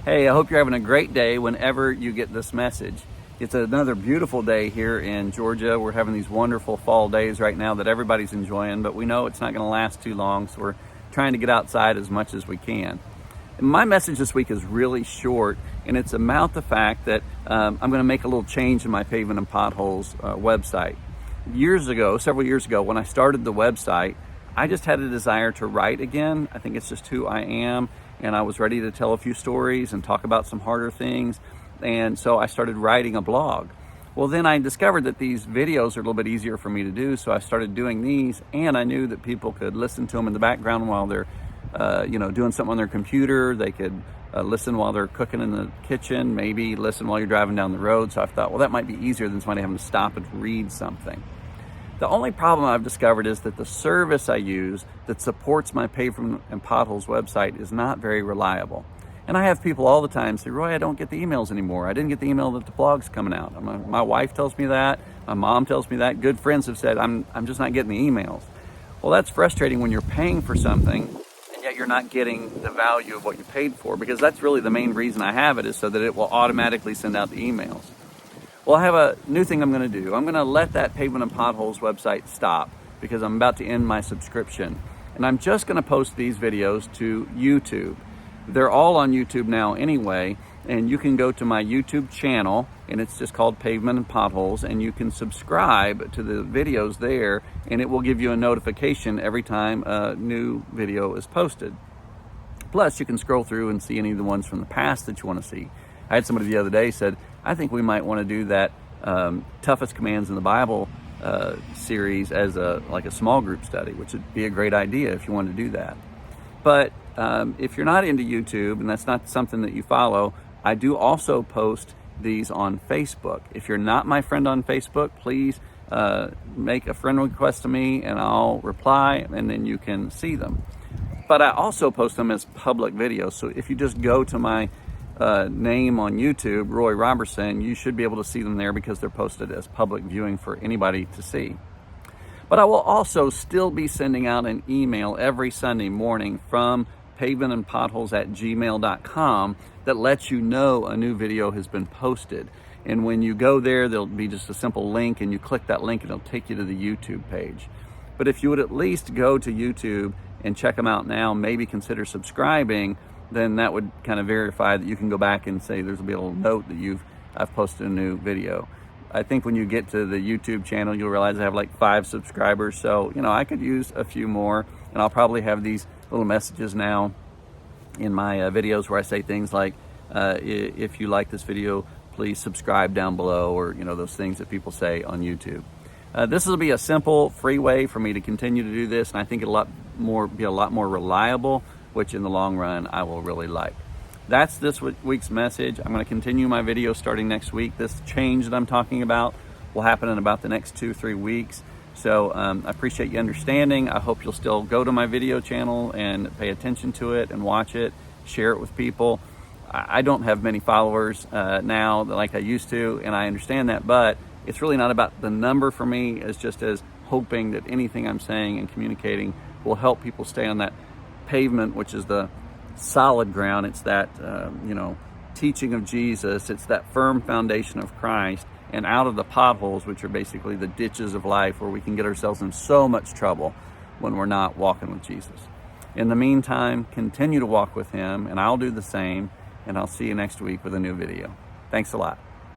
Hey, I hope you're having a great day whenever you get this message. It's another beautiful day here in Georgia. We're having these wonderful fall days right now that everybody's enjoying, but we know it's not going to last too long, so we're trying to get outside as much as we can. And my message this week is really short, and it's about the fact that I'm going to make a little change in my Pavement and Potholes website. Several years ago, when I started the website, I just had a desire to write again. I think it's just who I am. And I was ready to tell a few stories and talk about some harder things. And so I started writing a blog. Well, then I discovered that these videos are a little bit easier for me to do. So I started doing these, and I knew that people could listen to them in the background while they're, doing something on their computer. They could listen while they're cooking in the kitchen, maybe listen while you're driving down the road. So I thought, well, that might be easier than somebody having to stop and read something. The only problem I've discovered is that the service I use that supports my Pavement and Potholes website is not very reliable. And I have people all the time say, Roy, I don't get the emails anymore. I didn't get the email that the blog's coming out. My wife tells me that. My mom tells me that. Good friends have said, I'm just not getting the emails. Well, that's frustrating when you're paying for something and yet you're not getting the value of what you paid for, because that's really the main reason I have it, is so that it will automatically send out the emails. Well, I have a new thing I'm going to do. I'm going to let that Pavement and Potholes website stop because I'm about to end my subscription. And I'm just going to post these videos to YouTube. They're all on YouTube now anyway, and you can go to my YouTube channel, and it's just called Pavement and Potholes, and you can subscribe to the videos there, and it will give you a notification every time a new video is posted. Plus, you can scroll through and see any of the ones from the past that you want to see. I had somebody the other day said, I think we might want to do that toughest commands in the Bible series as a small group study, which would be a great idea if you want to do that. But if you're not into YouTube and that's not something that you follow, I do also post these on Facebook. If you're not my friend on Facebook, please make a friend request to me and I'll reply, and then you can see them. But I also post them as public videos. So if you just go to my name on YouTube, Roy Robertson, you should be able to see them there because they're posted as public viewing for anybody to see. But I will also still be sending out an email every Sunday morning from pavementandpotholes@gmail.com that lets you know a new video has been posted. And when you go there, there'll be just a simple link, and you click that link and it'll take you to the YouTube page. But if you would at least go to YouTube and check them out now, maybe consider subscribing, then that would kind of verify that you can go back and say there's a little note that I've posted a new video. I think when you get to the YouTube channel, you'll realize I have like 5 subscribers. So, I could use a few more, and I'll probably have these little messages now in my videos where I say things like, if you like this video, please subscribe down below, or, those things that people say on YouTube. This will be a simple, free way for me to continue to do this, and I think it'll be a lot more reliable, which in the long run I will really like. That's this week's message. I'm going to continue my video starting next week. This change that I'm talking about will happen in about the next 2-3 weeks. So I appreciate you understanding. I hope you'll still go to my video channel and pay attention to it and watch it, share it with people. I don't have many followers now like I used to, and I understand that, but it's really not about the number for me. It's just as hoping that anything I'm saying and communicating will help people stay on that pavement, which is the solid ground. It's that teaching of Jesus. It's that firm foundation of Christ, and out of the potholes, which are basically the ditches of life where we can get ourselves in so much trouble when we're not walking with Jesus. In the meantime, continue to walk with him, and I'll do the same, and I'll see you next week with a new video. Thanks a lot.